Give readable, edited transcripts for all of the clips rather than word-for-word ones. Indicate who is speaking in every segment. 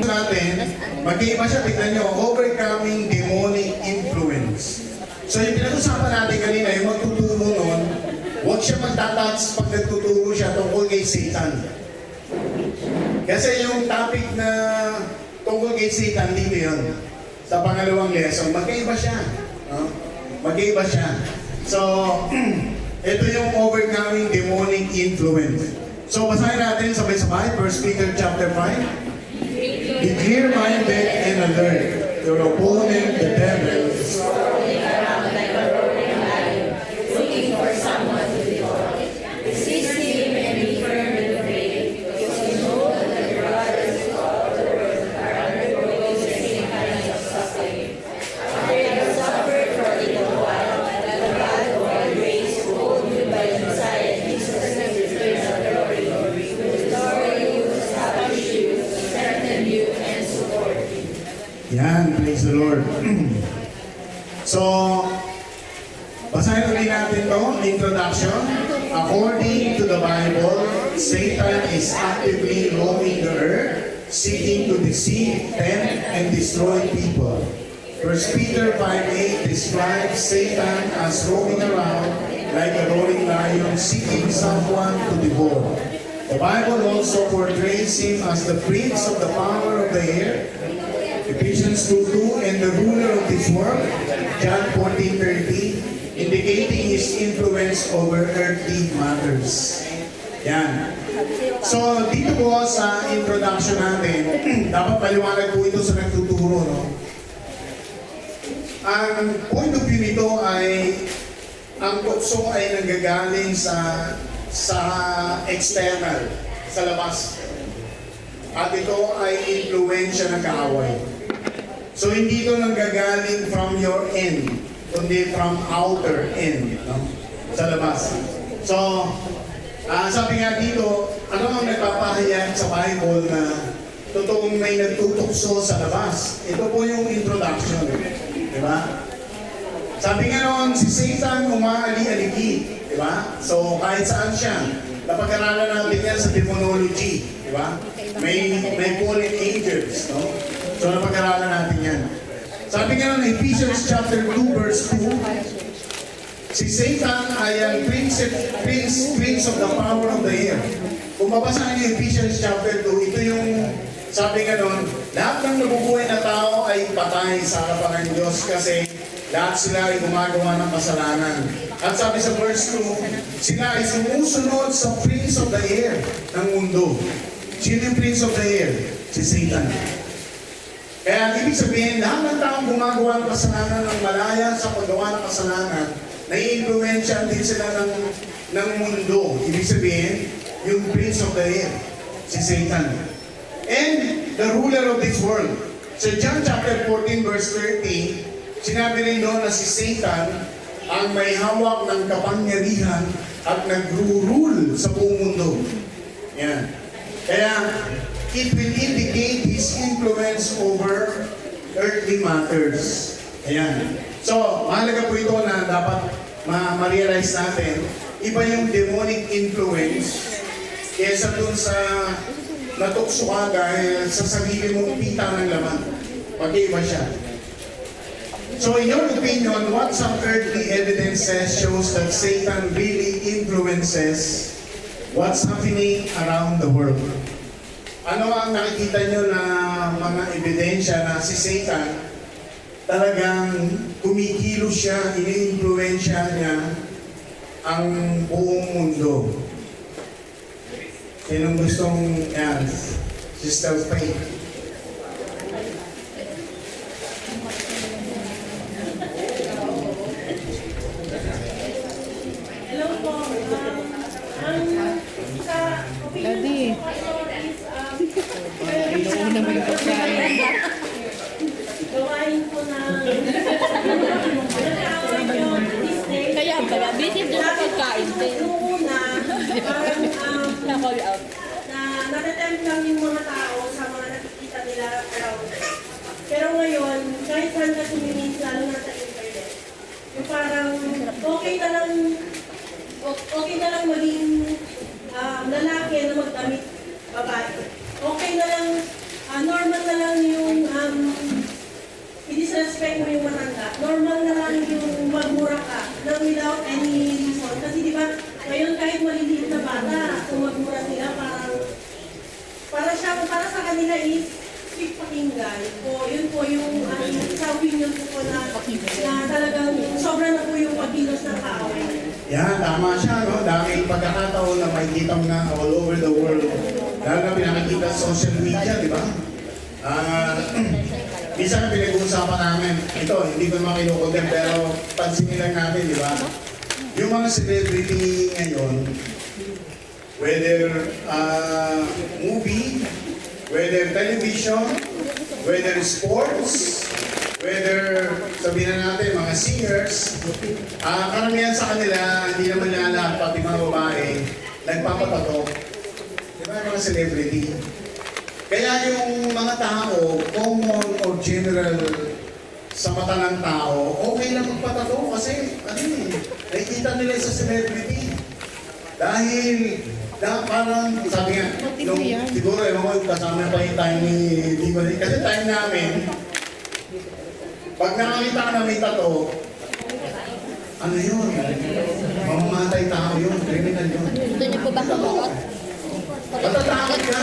Speaker 1: natin, mag-iiba siya, tignan nyo, overcoming demonic influence. So yung pinag-usapan natin kanina, yung magtuturo nun, huwag siya magtatouch pag nagtuturo siya tungkol kay Satan. Kasi yung topic na tungkol kay Satan, dito yun. Sa pangalawang lesson, mag-iiba siya. No? Mag-iiba siya. So, ito yung overcoming demonic influence. So, basahin natin sabay-sabay, 1 Peter chapter 5. Be clear-minded and alert. Your opponent, the devil, is
Speaker 2: rolling around like a roaring lion, looking for someone to devour. Resist him and be firm in the faith, because you know that your brothers all over the world are undergoing the same kinds of suffering. After you have suffered for a little while, that the God of all grace, who hold you by the Messiah Jesus and His grace of glory, will restore you, establish you, strengthen you, and support you.
Speaker 1: Yan, praise the Lord. So, basahin ulit natin to, introduction. According to the Bible, Satan is actively roaming the earth, seeking to deceive, tempt, and destroy people. 1 Peter 5:8 describes Satan as roaming around like a roaring lion, seeking someone to devour. The Bible also portrays him as the prince of the power of the air, Ephesians 2:2, and the ruler of this world, John 14:30, indicating his influence over earthly matters. Yan. So, dito po sa introduction natin, dapat maliwanag po ito sa nagtuturo, no? Ang point of view nito ay, ang tukso ay nanggagaling sa external, sa labas. At ito ay influensya ng kaaway. So hindi ito nanggagaling from your end, kundi from outer end, no? Sa labas. So, sabi nga dito, ano ang nagpapahayag sa Bible na totoong may nagtutukso sa labas? Ito po yung introduction. Di ba? Sabi nga noon, si Satan umaali-aligi. Di ba? So, kahit saan siya. Napag-aralan natin yan sa demonology. Di ba? May fallen angels. No? So, napag-aralan natin yan. Sabi nga noon, Ephesians chapter 2, verse 2, si Satan ay ang prince of the power of the air. Kung mabasahin niyo Ephesians chapter 2, ito yung sabi nga noon, lahat ng nabubuhay na tao ay patay sa harapan ng Diyos kasi lahat sila ay gumagawa ng kasalanan. At sabi sa verse 2, sila ay sumusunod sa prince of the air ng mundo. Sino yung prince of the air? Si Satan. Kaya ibig sabihin, lahat ng taong gumagawa ng kasalanan ng malaya sa paggawa ng kasalanan, nai-influensya din sila ng mundo. Ibig sabihin, yung prince of the air, si Satan. And the ruler of this world. Sa John chapter 14 verse 30, sinabi rin doon na si Satan ang may hawak ng kapangyarihan at nagro-rule sa buong mundo. Yan. Kaya, it will indicate his influence over earthly matters. Ayan. So, mahalaga po ito na dapat ma-realize natin, iba yung demonic influence kesa dun sa natukso ka dahil sa sarili mong pita ng laman. Pag-iba siya. So in your opinion, what some earthly evidence shows that Satan really influences what's happening around the world? Ano ang nakikita nyo na mga ebidensya na si Satan talagang kumikilos siya, ini-influensya niya ang buong mundo? Sinong gustong yan? Sister Faith.
Speaker 3: Hello po. Sa opinion ko is, gawain po ng nagkawin nyo this day.
Speaker 2: Kaya pala, busy doon sa pagkain.
Speaker 3: Noong una, parang
Speaker 2: Na-call out.
Speaker 3: na natatempt lang yung mga tao sa mga nakikita nila around. Pero ngayon, kahit saan ka tumingin, lalo na sa internet, yung parang okay na lang maging lalaki na magdamit babae. Okay na lang i-respect mo yung matanda. Normal na lang yung magmura ka na without any reason. Kasi di ba, ngayon kahit maliliit na bata, kung magmura sila, para sa kanila is sweet pakinggan. O yun po yung sa opinion ko po na talagang sobra na po yung pagkilos ng kaaway.
Speaker 1: Yan, tama siya, no? Daming pagkakataon na makikita mo na all over the world. Lalo na pinakikita sa social media, di ba? Isa na pinag-uusapan namin, ito, hindi ko naman kinukondem, pero pansinin lang natin, di ba? Yung mga celebrity ngayon, whether movie, whether television, whether sports, whether sabihin na natin mga singers, karamihan sa kanila, hindi naman nila lahat, pati mga babae, nagpapatato. Di ba yung mga celebrity? Kaya yung mga tao, common or general sa mata ng tao, okay lang magpatato kasi nakikita nila sa celebrity. Dahil parang, sabi nga, siguro ewan ko, kasama pa yung time ni Diva. Kasi time namin, pag nakakita ka na may tato, ano yun? Mamamatay tao yun, criminal yun.
Speaker 2: Gusto niyo po ba kumakot?
Speaker 1: Matatakot ka.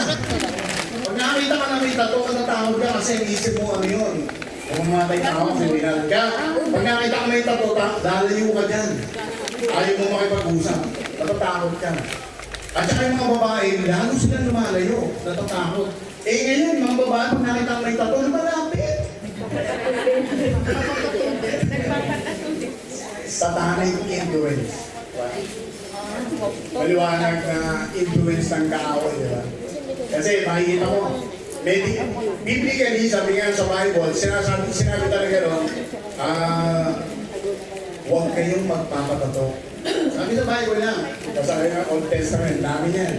Speaker 1: Pag nakakita ka na may tato, matatakot ka kasi iisip mo ano yun. Mamamatay tao, criminal ka. Pag nakakita ka may tato, lalayo ka dyan. Ayaw mo makipag-usap. Natatakot ka. At saka yung mga babae, lalo silang lumalayo. Natatakot. Eh ngayon, mga babae, pag nakita ka may tato, malapit. Satanic influence. Maliwanag na influence ng kaaway, di ba? Kasi makikita mo, biblically, sabi nga sa Bible, sinabi talaga doon, huwag kayong magpapatato. Sabi sa Bible lang, sabi nga Old Testament, dami yan.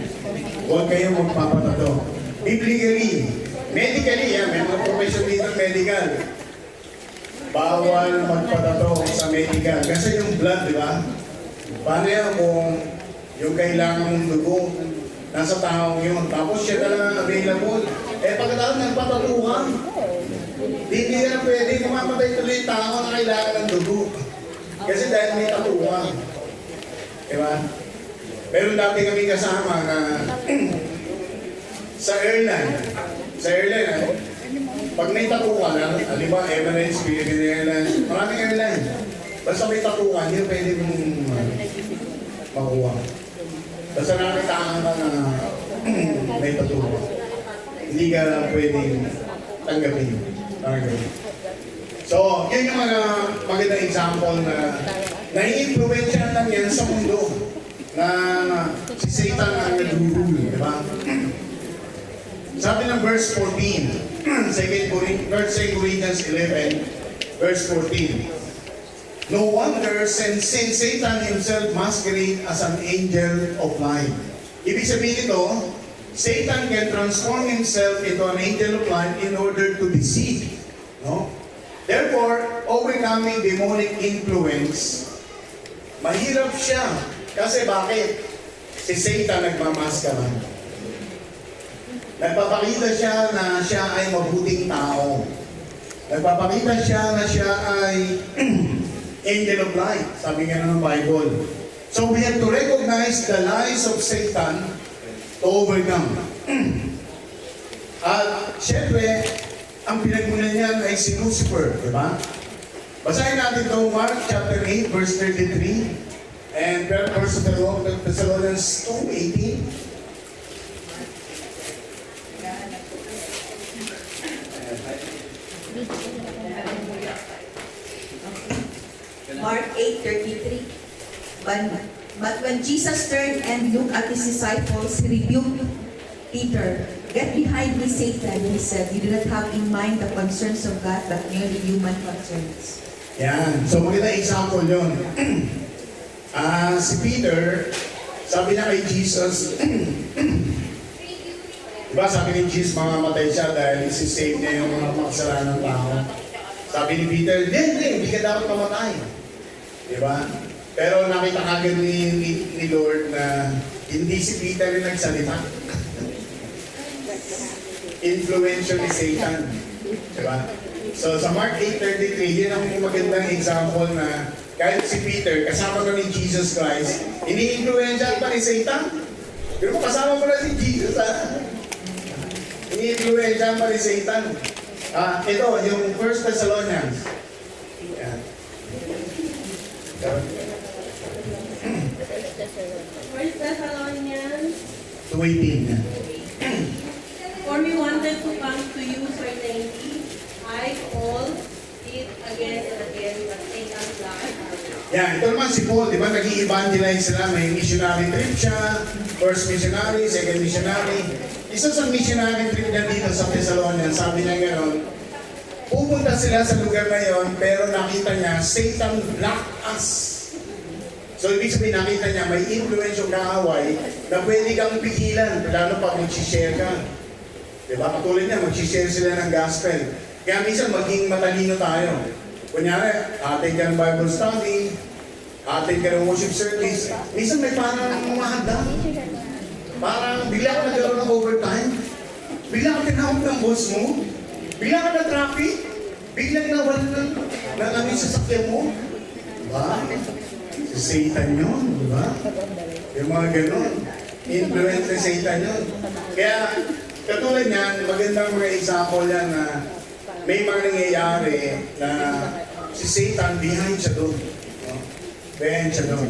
Speaker 1: Huwag kayong magpapatato. Biblically, medically, may mga profession dito medical. Bawal magpatato sa medical. Kasi yung blood, di ba? Paano yan kung yung kailangan ng dugo nasa taong yun, tapos siya na lang available. Eh pagkatapos nagpatato ka, hindi na pwede kumamatay tuloy yung tao na kailangan ng dugo. Kasi dahil may tattoo ka. Diba? Pero dati kami kasama na sa airline, pag may tattoo ka na, halimbawa Emirates, Philippine Airlines, maraming airline. Basta may tattoo ka, hindi pwede mong makuha. Basta nakitaan ka na may tattoo ka. Hindi ka pwedeng tanggapin. So, yun yung mga magandang example na nai-influensya lang yan sa mundo na si Satan ang nag-rule, di ba? Sabi ng verse 14, 2 Corinthians 11, verse 14, no wonder since Satan himself masquerade as an angel of light. Ibig sabihin ito, Satan can transform himself into an angel of light in order to deceive. No? Therefore, overcoming demonic influence, mahirap siya. Kasi bakit? Si Satan nagmamaskara. Nagpapakita siya na siya ay mabuting tao. Nagpapakita siya na siya ay angel of light. Sabi nga ng Bible. So we have to recognize the lies of Satan to overcome. At syempre, ang pinagmulan niyan ay si Lucifer, di ba? Basahin natin ito, Mark chapter 8, verse 33, and 1 Thessalonians 2:18.
Speaker 4: Mark 8:33. But when Jesus turned and looked at his disciples, he rebuked Peter. Get behind me, Satan, he said. You do not have in mind the concerns of God, but merely human concerns.
Speaker 1: Yan. So maganda example yun. Si Peter, sabi niya kay Jesus, diba sabi ni Jesus, mamamatay siya dahil isi-save niya yung mga makasalanan ng tao. Sabi ni Peter, hindi ka dapat mamatay. Diba? Pero nakita kagad ni Lord na hindi si Peter yung nagsalita. Influential ni Satan. Diba? So sa Mark 8:33, yun ang magandang example na kahit si Peter, kasama ko ni Jesus Christ, ini-influensya pa ni Satan. Pero kung kasama mo na si Jesus, ini-influensya pa ni Satan. Ito, yung 1 Thessalonians. Yan.
Speaker 3: First Thessalonians,
Speaker 1: 2:18.
Speaker 3: for we wanted to come to you certainly, I all did again and again, but Satan blocked our way.
Speaker 1: Yan, ito naman si Paul, di ba, nag-i-evangelize sila, may missionary trip siya, first missionary, second missionary. Isa sa missionary trip niya dito sa Thessalonians, sabi niya gano'n, pupunta sila sa lugar na yon, pero nakita niya, Satan blocked us. So, ibig sabihin, nakita niya, may influence yung kaaway na pwede kang pigilan, lalo pag mag-share ka. Diba? Katulad niya, mag-share sila ng gospel. Kaya minsan, maging matalino tayo. Kunyari, atin ka ng Bible study, atin ka ng worship service. Minsan may parang mahanda. Parang bigla ka nagkaroon ng overtime. Bigla ka tinawag ng boss mo. Bigla ka na traffic. Bigla ka nawala ng ano yung sasakyan mo. Diba? Si Satan yun, diba? Yung mga ganon. Influence ni Satan yun. Kaya, katulad niyan, magandang mga example yan na may mga nangyayari na si Satan behind siya doon. No? Behind siya doon.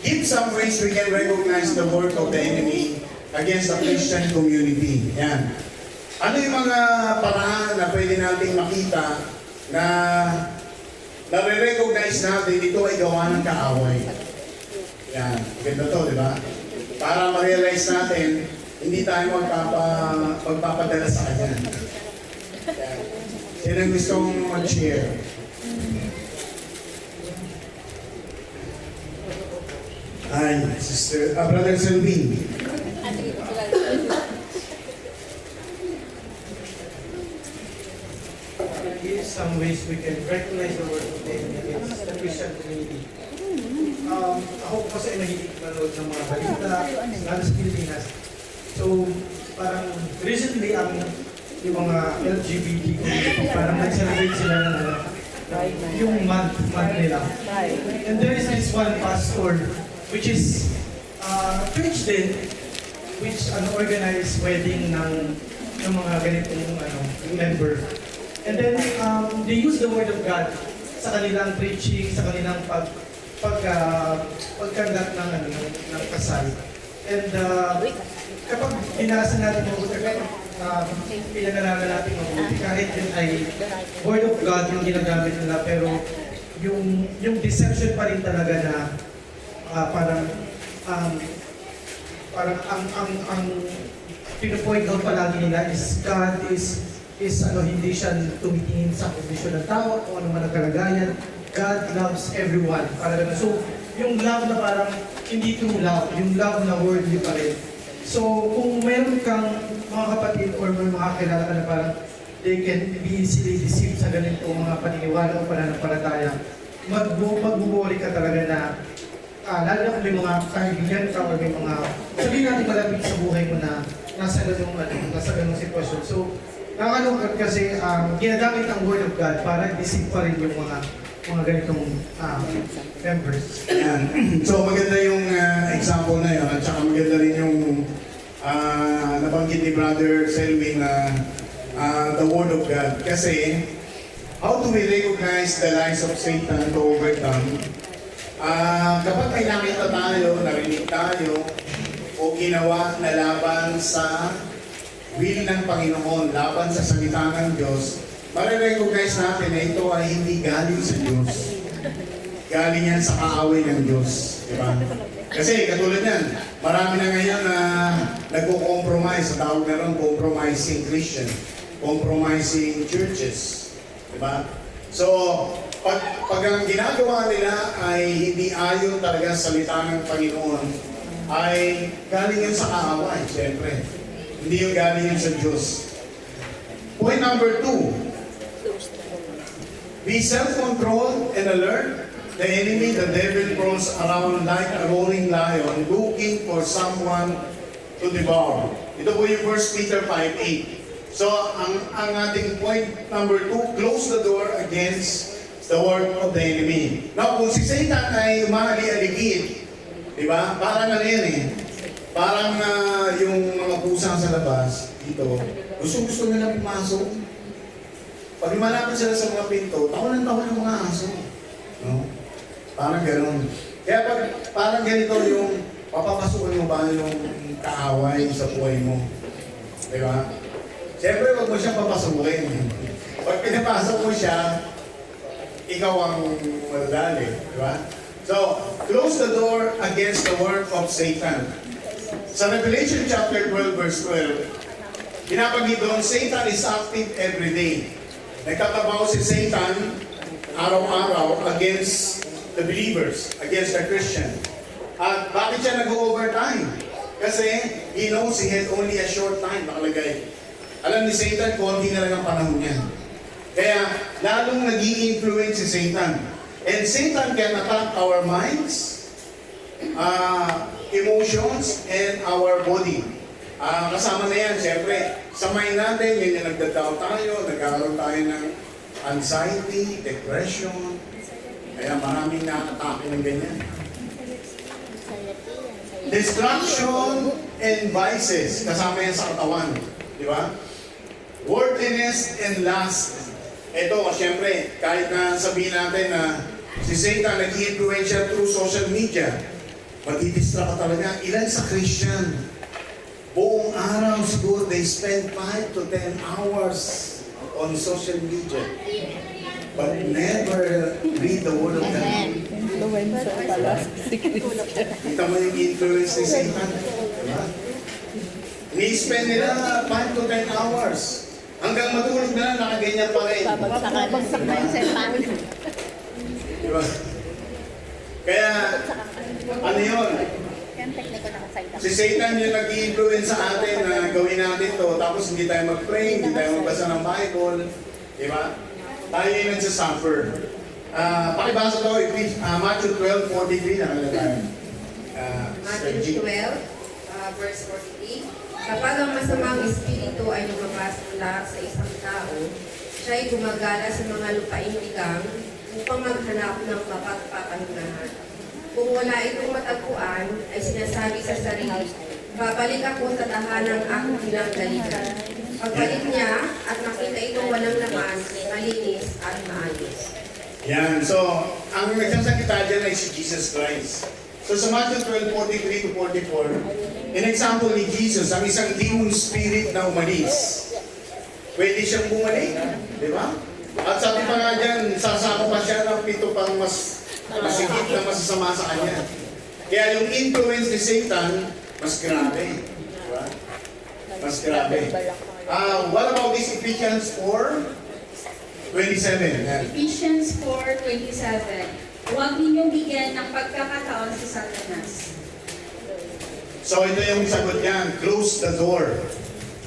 Speaker 1: In some ways, we can recognize the work of the enemy against the Christian community. Yan. Ano yung mga paraan na pwede nating makita na nare-recognize natin ito ay gawa ng kaaway? Yan. Ganda to, di ba? Para ma-realize natin, hindi tayo magpapadala sa kanya. Yan. Sino ang gustong mag-share? Ay, Brother Selvin.
Speaker 5: In some ways we can recognize the work of the enemy against the Christian community. Ako kasi nahilig manood ng mga balita, lalo sa Pilipinas. So, parang recently yung mga LGBT community, parang nag-celebrate sila ng yung month nila. And there is this one pastor, which is church din, which organized wedding ng mga ganitong member. And then, they use the word of God sa kanilang preaching, sa kanilang pagkandak ng kasal. And kapag binasa natin mabuti, pinag-aralan natin mabuti, kahit din ay word of God yung ginagamit nila, pero yung deception pa rin talaga na parang ang pinupoint out palagi nila is God is hindi siya tumitingin sa kondisyon ng tao o ano man ang kalagayan. God loves everyone. Parang so, yung love na parang hindi true love, yung love na worldly pa rin. So, kung meron kang mga kapatid or may mga kilala ka na parang they can be easily deceived sa ganito mga paniniwala o pananampalataya, magbuburi ka talaga na lalo na kung may mga kaibigan ka or may mga sabihin natin malapit sa buhay mo na nasa ganung sitwasyon. So, nakakalungkot kasi ginagamit ang word of God para deceive pa rin yung mga ganitong members.
Speaker 1: Ayan. So maganda yung example na yun at saka maganda rin yung nabanggit ni Brother Selwyn na the word of God. Kasi how do we recognize the lies of Satan to overcome? Kapag may nakita tayo, narinig tayo, o ginawa na laban sa will ng Panginoon, laban sa salita ng Diyos, marirecognize natin na ito ay hindi galing sa Diyos. Galing yan sa kaaway ng Diyos. Diba? Kasi katulad yan, marami na ngayon na nagko-compromise, sa tawag na rin compromising Christian, compromising churches. Diba? So, pag ang ginagawa nila ay hindi ayon talaga sa salita ng Panginoon, ay galing yun sa kaaway, siyempre. Hindi yung galing yun sa Diyos. Point number 2. Be self-controlled and alert. The enemy, the devil, prowls around like a roaring lion, looking for someone to devour. Ito po yung 1 Peter 5:8. So, ang ating point number 2, close the door against the work of the enemy. Now, kung si Satan ay umali-aligid, di ba? Parang ano yan eh. Parang yung mga pusa sa labas, dito, gusto nila pumasok. Pag lumalapit sila sa mga pinto, taon ng mga aso. No? Parang gano'n. Kaya pag parang ganito yung papapasukin mo ba yung kaaway sa buhay mo. Di ba? Siyempre, wag mo siyang papasukin. Pag pinapasok mo siya, ikaw ang madadali. Di ba? So, close the door against the work of Satan. Sa Revelation chapter 12, verse 12, pinapagid doon, Satan is active every day. Nagkatabaw si Satan araw-araw against the believers, against the Christian. At bakit siya nag-overtime? Kasi he knows he had only a short time nakalagay. Alam ni Satan, konti na lang ang panahon niya. Kaya lalong nag-i-influence si Satan. And Satan can attack our minds, emotions, and our body. Kasama na yan, siyempre, sa mind natin, yun yung nagdadaw tayo, nagkaroon tayo ng anxiety, depression, kaya maraming nakatake ng ganyan. Distraction and vices, kasama yan sa katawan, di ba? Worldliness and lust. Ito, siyempre, kahit na sabihin natin na si Satan nag-i-influence siya through social media, matidistract ka talaga. Ilan sa Christian, buong araw siguro they spend 5 to 10 hours on social media, but never read the Word of God. Kita mo yung influence ni Satan. Diba? Ni-spend nila 5 to 10 hours. Hanggang matulog na, nakaganyan pa rin.
Speaker 2: Babagsak na yung setan.
Speaker 1: Diba? Kaya, ano yun? Si Satan yung nag-i-influence sa atin na gawin natin to, tapos hindi tayo mag-pray, hindi tayo magbasa ng Bible. Diba? Tayo yung nagsasuffer. Pakibasa to, Matthew 12:43, nakalagay.
Speaker 6: Matthew 12, verse 43. Kapag ang masamang espiritu ay lumabas mula sa isang tao, siya ay gumagala sa mga lupaing ligang upang maghanap ng mapagpapahingahan. Kung wala itong matagpuan, ay sinasabi sa sarili, babalik ako sa tahanang aking pinanggalitan. Pagbalik niya at makita itong walang laman, malinis at maayos.
Speaker 1: Yan. So, ang nagsasakita dyan ay si Jesus Christ. So, sa Matthew 12:43 to 44, in example ni Jesus, ang isang demon spirit na umalis. Pwede siyang bumalik. Di ba? At sabi pa nga dyan, sasama pa siya ng 7 pang mas masigit na masasama sa kanya. Kaya yung influence ni Satan, mas grabe. Di ba? Mas grabe. What about this Ephesians 4:27? Yan.
Speaker 7: Ephesians 4:27. Huwag ninyong bigyan ng pagkakataon si Satanas.
Speaker 1: So ito yung sagot niyan, close the door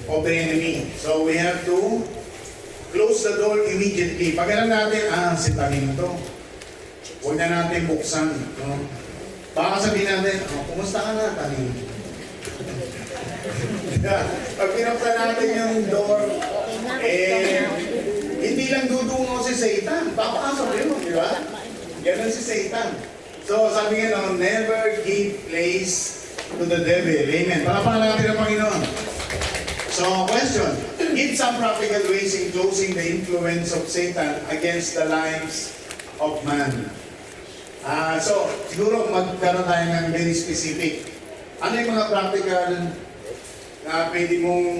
Speaker 1: of the enemy. So we have to close the door immediately. Pag alam natin, si Tanin to, huwag na natin buksan. No? Baka sabihin natin, kumusta ka na, Tanin? Pag pinuksan natin yung door, hindi lang dudungo si Satan. Papasok yun, di ba? Ganon si Satan. So sabi nga no, never give place to the devil. Amen. Palapakan natin ang Panginoon. So question, give some practical ways in closing the influence of Satan against the lives of man. So siguro magkaroon tayo ng very specific. Ano yung mga practical na pwede mong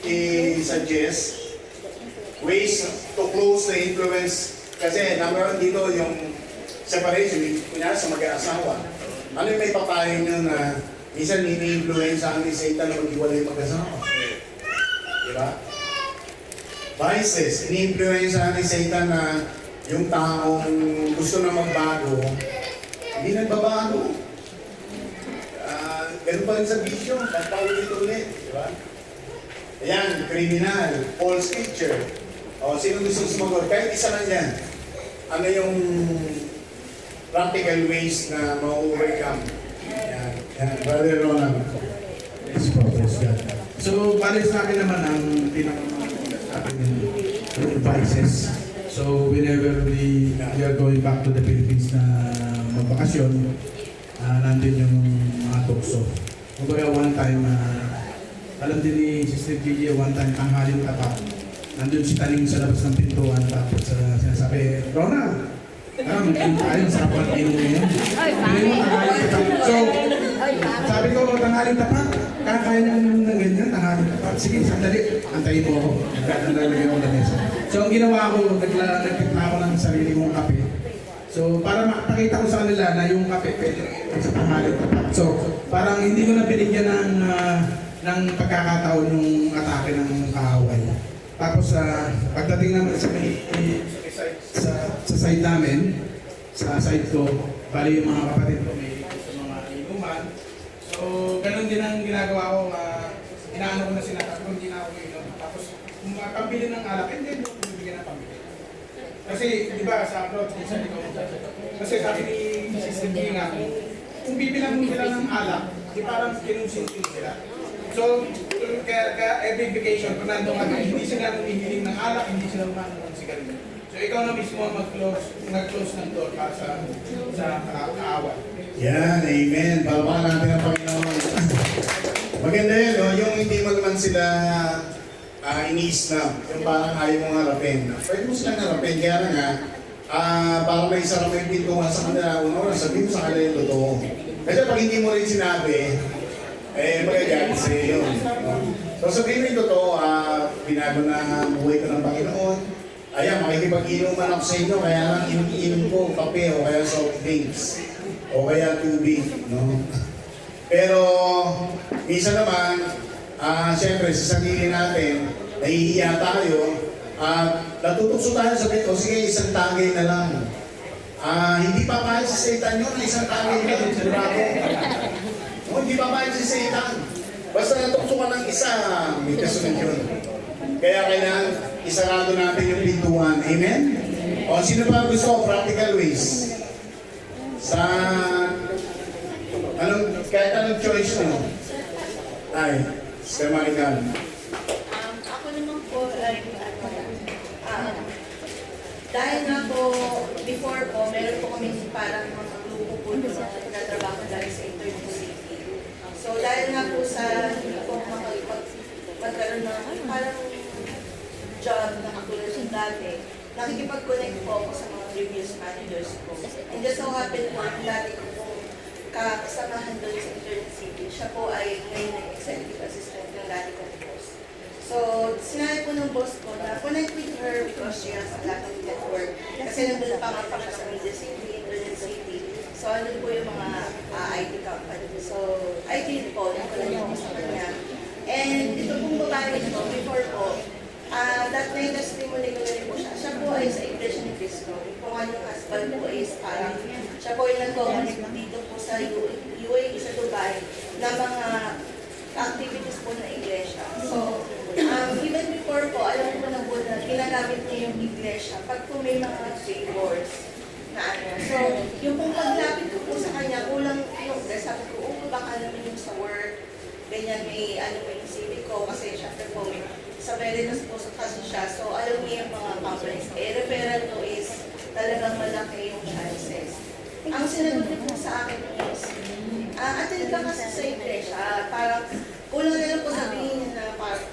Speaker 1: i-suggest? Ways to close the influence. Kasi number 1 dito yung separation, kunyari sa mag-aasawa. Ano yung may papayo nyo na minsan ini-influencean ni Satan na mag-iwalay yung mag-asawa? Diba? Vices, ini-influencean ni Satan na yung taong gusto na magbago, hindi nagbabago. Ganun pa rin sa bisyo, pagpaulit-ulit. Diba? Ayan, criminal, false teacher. O, sino gusto sumagot? Kahit isa lang yan. Ano yung practical ways na ma-overcome? Yan. Brother Ronan.
Speaker 5: Yes, po, praise God. So, bali sa akin naman ang
Speaker 8: bases. So whenever we are going back to the Philippines na magbakasyon, nandun yung mga tukso. Kumbaga one time, alam din ni Sister Gigi, one time tanghaling tapat. Nandun si Taning sa labas ng pintuan, tapos sinasabi, Rona, mag-inom tayo, sarap ng inom ngayon. Piling mo tanghaling tapat. So, sabi ko, tanghaling tapat, kaya niya ng ganyan, tanghaling tapat. Sige, sandali, antayin mo ako. Nagkakalagay ako ng mesa. So, ang ginawa ko, nagtimpla ako ng sarili kong kape. So, para makapakita ko sa kanila na yung kape pwede rin sa tanghaling tapat. So, parang hindi ko na binigyan ng pagkakataon yung atake ng kaaway. Tapos, pagdating naman sa side namin, sa side ko, bali yung mga kapatid ko may sa mga inuman. So, ganun din ang ginagawa ko. Inaano ko na sila, tapos hindi na ako inom. Tapos, kung pambili ng alak, hindi mo bibigyan ng pambili. Kasi, di ba, sa abroad, minsan ikaw, kasi sabi ni Sister G nga, kung bibilang mo sila ng alak, di parang kinunsinsin sila. So, kaya every vacation, kung nandun ka, hindi sila humihiling ng alak, hindi sila umanom ng sigarilyo. So, ikaw na mismo mag-close ng door para sa kaaway.
Speaker 1: Yan, amen. Palpakan natin ang Panginoon. Maganda yan, no? Yung hindi mo naman sila ini-snap. Yung parang ayaw mong harapin. Pwede mo silang harapin. Kaya na nga, parang may sarap yung pintuan sa kanila. Una, sabihin mo sa kanila yung totoo. Kasi pag hindi mo rin sinabi, magagalit sa'yo yun. No? So sabihin mo yung totoo, binago na buhay ko ng Panginoon. Ayan, makikipag-inuman ako sa inyo, kaya lang inom ko kape o kaya soft drinks o kaya tubig, no? Pero, minsan naman, siyempre, sa sarili natin, nahihiya tayo, natutokso tayo sa pito, sige, isang tagay na lang. Hindi pa kahit sa Satan yun, isang tagay na lang, bravo. No, hindi pa kahit sa Satan. Basta natokso ka ng isa, may kasunod yun. Kaya kailangan isarado natin yung pintuan. Amen? O, sino pa gusto? Practical ways. Kahit anong choice mo. Ay, Sir Marical.
Speaker 2: Ako naman po ay dahil nga po before po, meron po kami parang mga grupo po na nagtatrabaho dahil sa Interview City. So dahil nga po sa hindi po magkaroon ng parang job na katulad ng dati, nakikipag-connect po ako sa mga previous managers po. And just so happen po, dati ko po kasamahan doon sa Internet City. Siya po ay ngayon ang executive assistant ng dati kong boss. So, sinabi po ng boss ko na connect with her because she has a lot of network. Kasi nandun pa nga siya sa Media City, Internet City. So, andun po yung mga IT company. So, I did po, nakulang ako sa kanya. And ito pong babae ito, before po, that night, testimony ko rin po siya. Siya po ay sa Iglesia ni Cristo. Kung anong husband po is parang, siya po ay nag-connect dito po sa UAE, sa Dubai, na mga activities po ng iglesia. So, even before po, alam ko na po na ginagamit niya yung iglesia pag po may mga favors na ano. So, yung pong paglapit ko po sa kanya, kulang yung sabi ko, baka naman yung sa work, ganyan may yung CV ko, kasi syempre po may sa Veritas po kasi siya. So, alam niya yung mga companies. Referral to is talagang malaki yung chances. Ang sinagot niya po sa akin is, attend ka kasi sa iglesia. Parang, kulang na lang po sabihin niya na parang,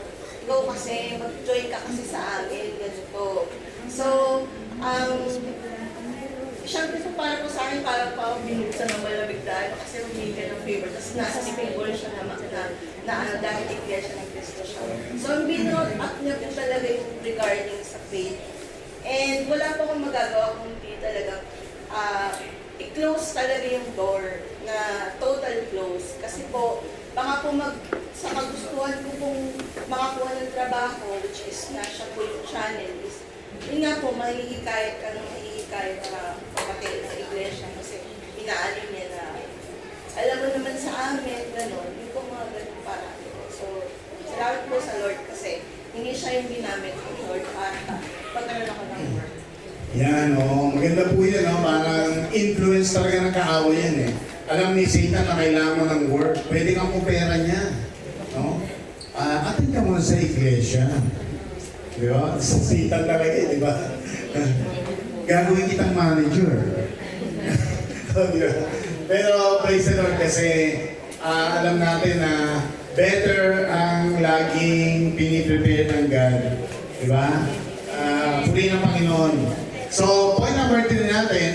Speaker 2: go kasi, mag-join ka kasi sa amin, ganito. So, syempre po para po sa akin, parang binuksan ng malamig dahil kasi humingi ka ng favor. Tapos nasa stable siya na dahil iglesia ng Cristo siya. So, binote up niya po talaga yung regarding sa faith. And wala po akong magagawa kung hindi talagang i-close talaga yung door na total close. Kasi po, baka po sa kagustuhan ko pong makakuha ng trabaho, which is nasa po yung channel, is yun nga po, mahihikayat ka ng mahihikayat na kapatid ng iglesia kasi inaalin niya na alam mo naman sa amin, gano'n, yung po mga gano'n para. So, salamat po sa Lord kasi hindi siya yung ginamit ng Lord para pagkaroon ako ng work.
Speaker 1: Yan, maganda po yan, parang influence talaga ng kaaway yan eh. Alam ni Satan na kailangan mo ng work, pwede kang opera niya. No? Atin ka muna sa iglesia. Di ba? Satan talaga eh, di ba? Gagawin kitang manager. Di ba? Pero praise the Lord kasi alam natin na better ang laging piniprepare ng God. Di ba? Puri ng Panginoon. So, point number 3 natin,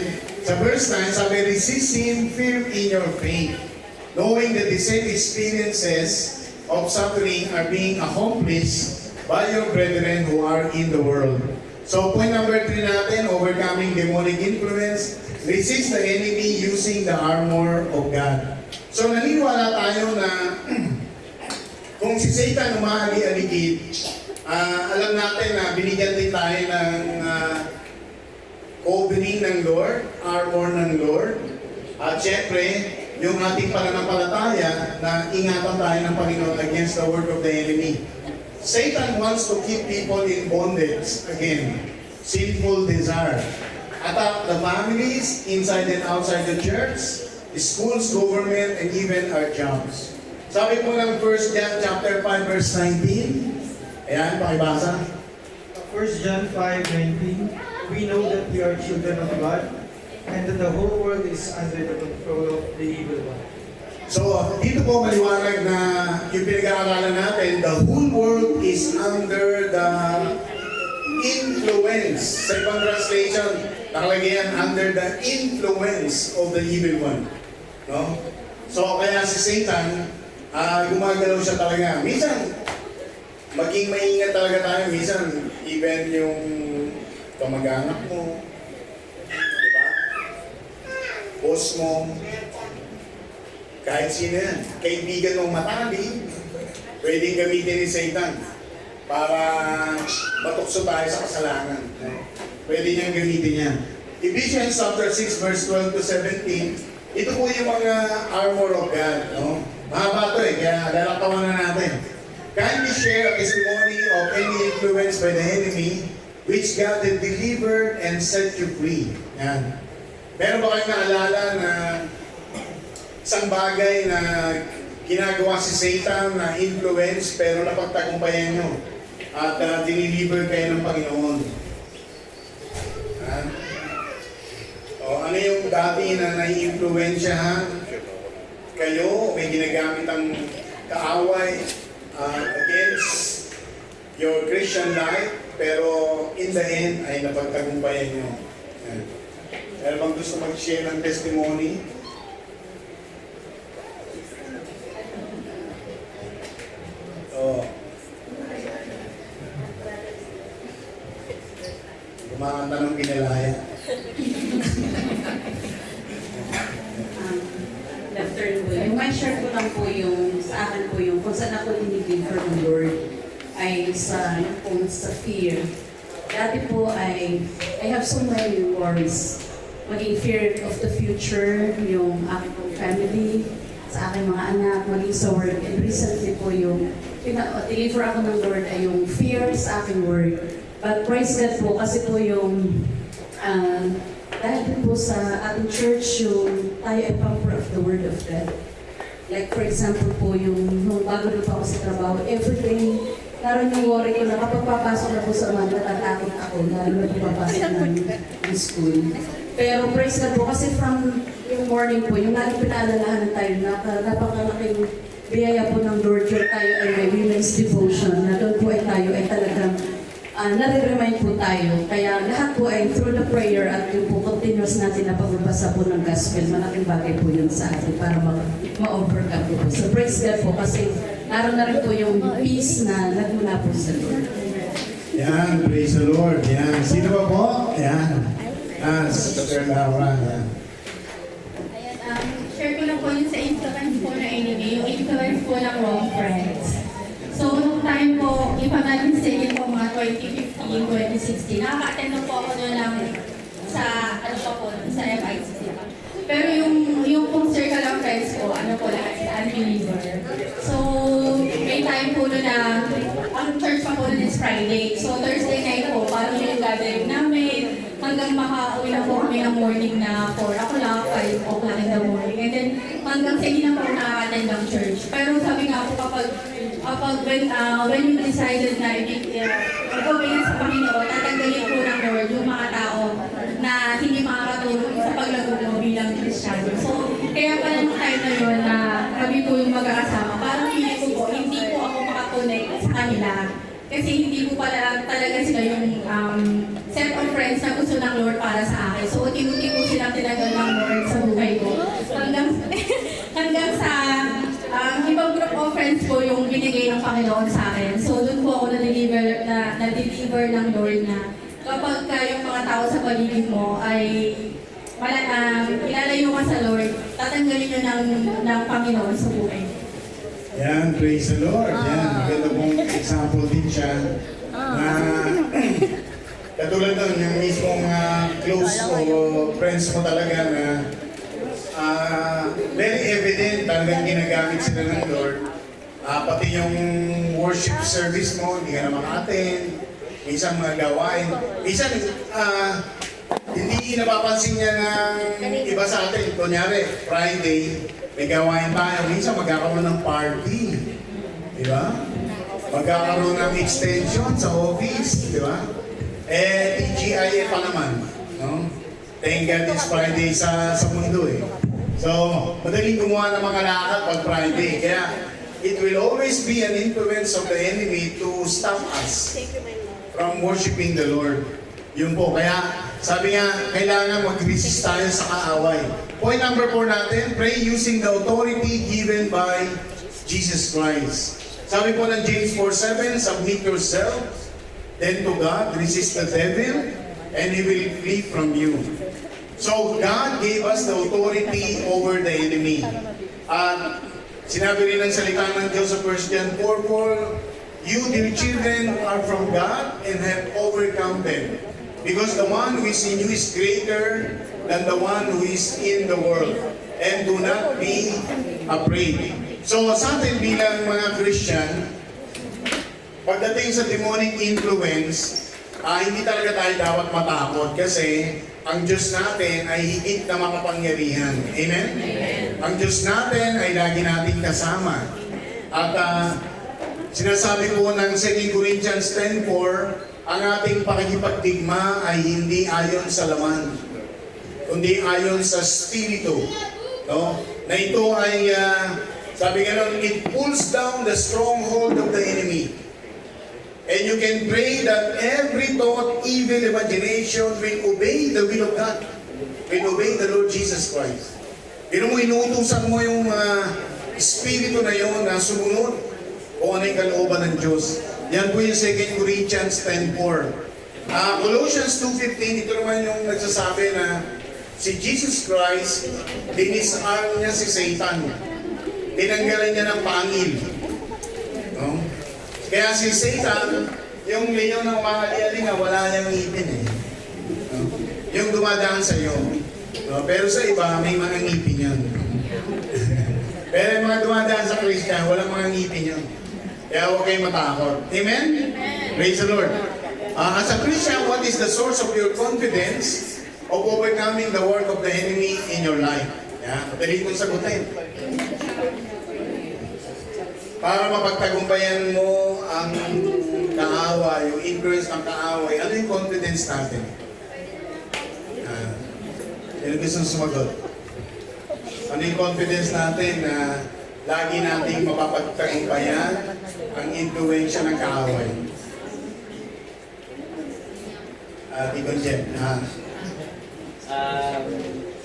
Speaker 1: sa verse 9, sabi, resist Him, firm in your faith, knowing that the same experiences of suffering are being accomplished by your brethren who are in the world. So, point number 3 natin, overcoming demonic influence, resist the enemy using the armor of God. So, naniniwala tayo na kung si Satan umaali-aligid, alam natin na binigyan din tayo ng covering ng Lord, armor ng Lord. At syempre, yung ating pananampalataya na ingatan tayo ng Panginoon against the word of the enemy. Satan wants to keep people in bondage, again, sinful desire. Attack the families inside and outside the church, schools, government, and even our jobs. Sabi po ng 1 John chapter 5 verse 19. Ayan, pakibasa.
Speaker 5: 1 John 5:19, we know that we are children of God, and that the whole world is under the control of the evil one.
Speaker 1: So, dito po maliwanag na yung pinag-aaralan natin, the whole world is under the influence. Sa ibang translation, nakalagay yan, under the influence of the evil one. No? So, kaya si Satan, gumagalaw siya talaga. Minsan, maging maingat talaga tayo. Minsan, even yung kamag-anak mo, diba? Boss mo, kahit sino yan, kaibigan mong matali, pwedeng gamitin ni Satan para matukso tayo sa kasalanan. Pwede niyang gamitin yan. Ephesians chapter 6 verse 12 to 17, ito po yung mga armor of God. No? Mahaba ito kaya lalakawan na natin. Kindly share a testimony of any influence by the enemy which God had delivered and set you free. Yan. Meron ba kayong naalala na isang bagay na ginagawa si Satan na influence pero napagtagumpayan nyo at diniliver kayo ng Panginoon? Ano yung dati na nai-influensyahan kayo, may ginagamit ang kaaway against your Christian life, pero in the end ay napagtagumpayan nyo. Meron bang gusto mag-share ng testimony? Kumakanta ng pinalaya.
Speaker 2: After po, yung may share ko lang po yung sa akin po yung kung saan ako dinideliver ng Lord ay sa fear. Dati po I have so many worries. Maging fear of the future, yung aking family, sa aking mga anak, maging sa work. And recently po yung deliver ako ng Lord ay yung fear sa aking work. But praise God po kasi po yung dahil din po sa ating church yung tayo ay pamper of the Word of God. Like for example po yung nung bago na po ako sa trabaho, everyday naroon yung worry ko na kapag papasok na po sa umaga, natatakot ako na papasok ng school. Pero praise God po kasi from yung morning po, yung lagi pinaalalahanan tayo na napakalaking biyaya po ng Lord yung tayo ay may women's devotion na doon po ay tayo ay talagang nare-remind po tayo. Kaya lahat po ay through the prayer at yung po continuous natin na pagbabasa po ng gospel, malaking bagay po yun sa atin para ma-overcome po. So praise God po kasi naroon na rin po yung peace na nagmula po sa Lord.
Speaker 1: Yan, praise the Lord. Yan. Sino ba po? Yan. Sister Laura. Yan.
Speaker 7: Share ko lang po yung sa influence po na enemy, yung influence po ng wrong friends. So, nung time po, if I'm not mistaken po, mga 2015, 2016, nakaka-attend po ako doon lang sa, sa FICC. Pero yung pong circle of friends ko, lahat sa unbeliever. So, may time po doon na, ang church pa po doon is Friday. So, Thursday night po, parang yung gathering namin, hanggang makauwi na po kami ng morning na 4 o'clock, 5 o'clock in the morning. And then, hanggang sa hindi na po nakaka-attend ng church. Pero sabi nga po when you decided na gagawin po yung magkakasama, parang feeling ko po, hindi po ako makakonect sa kanila. Kasi hindi po pala talaga sila yung set of friends na gusto ng Lord para sa akin. So, unti-unti po silang tinagal ng Lord sa buhay ko. Hanggang sa ibang group of friends po yung binigay ng Panginoon sa akin. So, doon po ako na-deliver ng Lord na kapag yung mga tao sa paligid mo ay ilalayo ka sa Lord, tatanggalin nyo ng Panginoon sa buhay.
Speaker 1: Yan, praise the Lord. Yan, maganda pong example din siya na katulad nun, yung mismong close o friends mo talaga na very evident talagang ginagamit sila ng Lord. Pati yung worship service mo, hindi ka na maka-attend. Minsan mga gawain. Minsan, hindi napapansin niya ng iba sa atin. Kunyari, Friday, may gawain tayo. Minsan magkakaroon ng party. Di ba? Magkakaroon ng extension sa office. Di ba? TGIA pa naman. No? Thank God it's Friday sa mundo eh. So, madaling gumawa ng mga lakad pag Friday. Kaya, it will always be an influence of the enemy to stop us from worshiping the Lord. Yun po. Kaya, sabi nga, kailangan mag-resist tayo sa kaaway. Point number 4 natin, pray using the authority given by Jesus Christ. Sabi po ng James 4:7, submit yourself then to God, resist the devil, and he will flee from you. So, God gave us the authority over the enemy. At sinabi rin ng salita ng Diyos sa 1 John 4:4, you, dear children, are from God and have overcome them. Because the one who is in you is greater than the one who is in the world. And do not be afraid. So sa atin bilang mga Christian, pagdating sa demonic influence, hindi talaga tayo dapat matakot kasi ang Diyos natin ay higit na makapangyarihan. Amen? Ang Diyos natin ay lagi nating kasama. At sinasabi po ng 2 Corinthians 10:4, ang ating pakikipagdigma ay hindi ayon sa laman, kundi ayon sa Espiritu. No? Na ito ay, sabi nga nun, it pulls down the stronghold of the enemy. And you can pray that every thought, evil imagination will obey the will of God. Will obey the Lord Jesus Christ. Inuutusan mo yung Espiritu na yun na sumunod kung ano yung kalooban ng Diyos. Yan po yung 2 Corinthians 10:4. Colossians 2:15, ito naman yung nagsasabi na si Jesus Christ, dinisarm niya si Satan. Tinanggalan niya ng pangil. No? Kaya si Satan, yung leon ng mahali-halinga, wala niyang ngipin eh. No? Yung dumadaan sa iyo. No? Pero sa iba, may mga ngipin yun. Pero yung mga dumadaan sa Christian, walang mga ngipin yun. Kaya huwag kayong matakot. Amen? Praise the Lord. As a Christian, what is the source of your confidence of overcoming the work of the enemy in your life? Madali kong sagutin. Para mapagtagumpayan mo ang kaaway, yung influence ng kaaway, ano yung confidence natin? Yung gusto sumagot. Ano yung confidence natin na lagi nating mapapagtagumpayan ang influensya ng kaaway? Deacon Jen,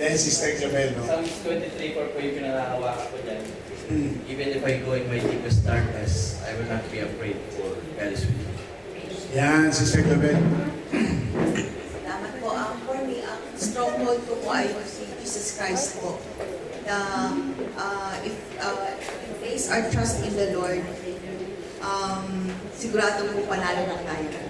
Speaker 1: then Sister Isabel, no?
Speaker 9: Psalms 23:4 po yung pinangahawakan ko dyan. Even if I go in my deepest darkness, I will not be afraid for God is with me.
Speaker 1: Yan, Sister Isabel.
Speaker 4: Salamat po. For me, ang stronghold ko po ay si Jesus Christ po. If we place our trust in the Lord, sigurado po panalo na tayo.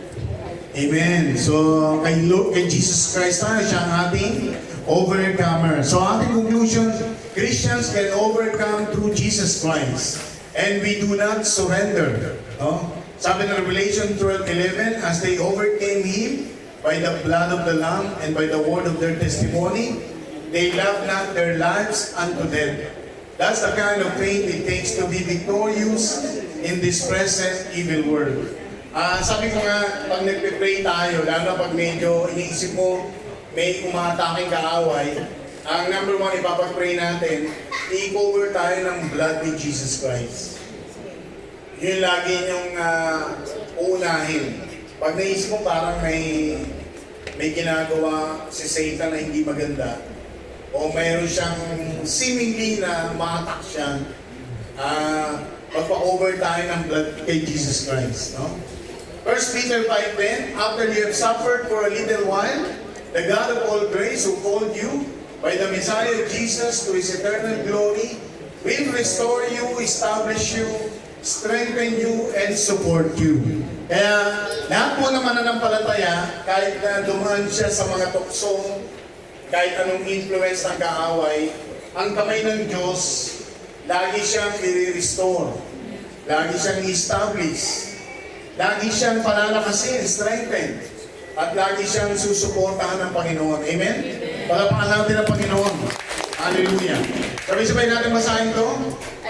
Speaker 1: Amen. So, kay Jesus Christ tayo, siya ang ating overcomer. So, ating conclusion, Christians can overcome through Jesus Christ. And we do not surrender. No? Sabi ng Revelation 12:11, as they overcame Him by the blood of the Lamb and by the word of their testimony, they loved not their lives unto death. That's the kind of faith it takes to be victorious in this present evil world. Sabi ko nga, pag nagpe-pray tayo, lalo pag medyo iniisip mo, may umatake kaaway, ang number one, ipapag-pray natin, i-cover tayo ng blood ni Jesus Christ. Yun lagi yung uunahin. Pag naisip mo parang may ginagawa si Satan na hindi maganda, o mayroon siyang seemingly na ma-attack siya, magpa-over tayo ng blood kay Jesus Christ. No? 1 Peter 5:10, after you have suffered for a little while, the God of all grace who called you by the Messiah Jesus to His eternal glory will restore you, establish you, strengthen you, and support you. Kaya lahat po naman nananampalataya, kahit na dumaan siya sa mga tukso, kahit anong influence ng kaaway, ang kamay ng Diyos, lagi siyang i-restore, lagi siyang i-establish, lagi siyang palalakasin, strengthen, at lagi siyang susuportahan ng Panginoon. Amen? Palapakan natin ang Panginoon. Hallelujah. Sabay-sabay natin basahin to.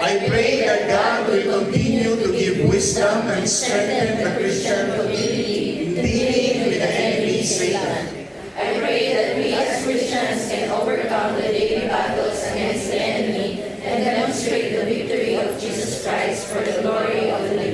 Speaker 1: I pray that God will continue to give wisdom and strengthen the Christian community in dealing with the enemy Satan.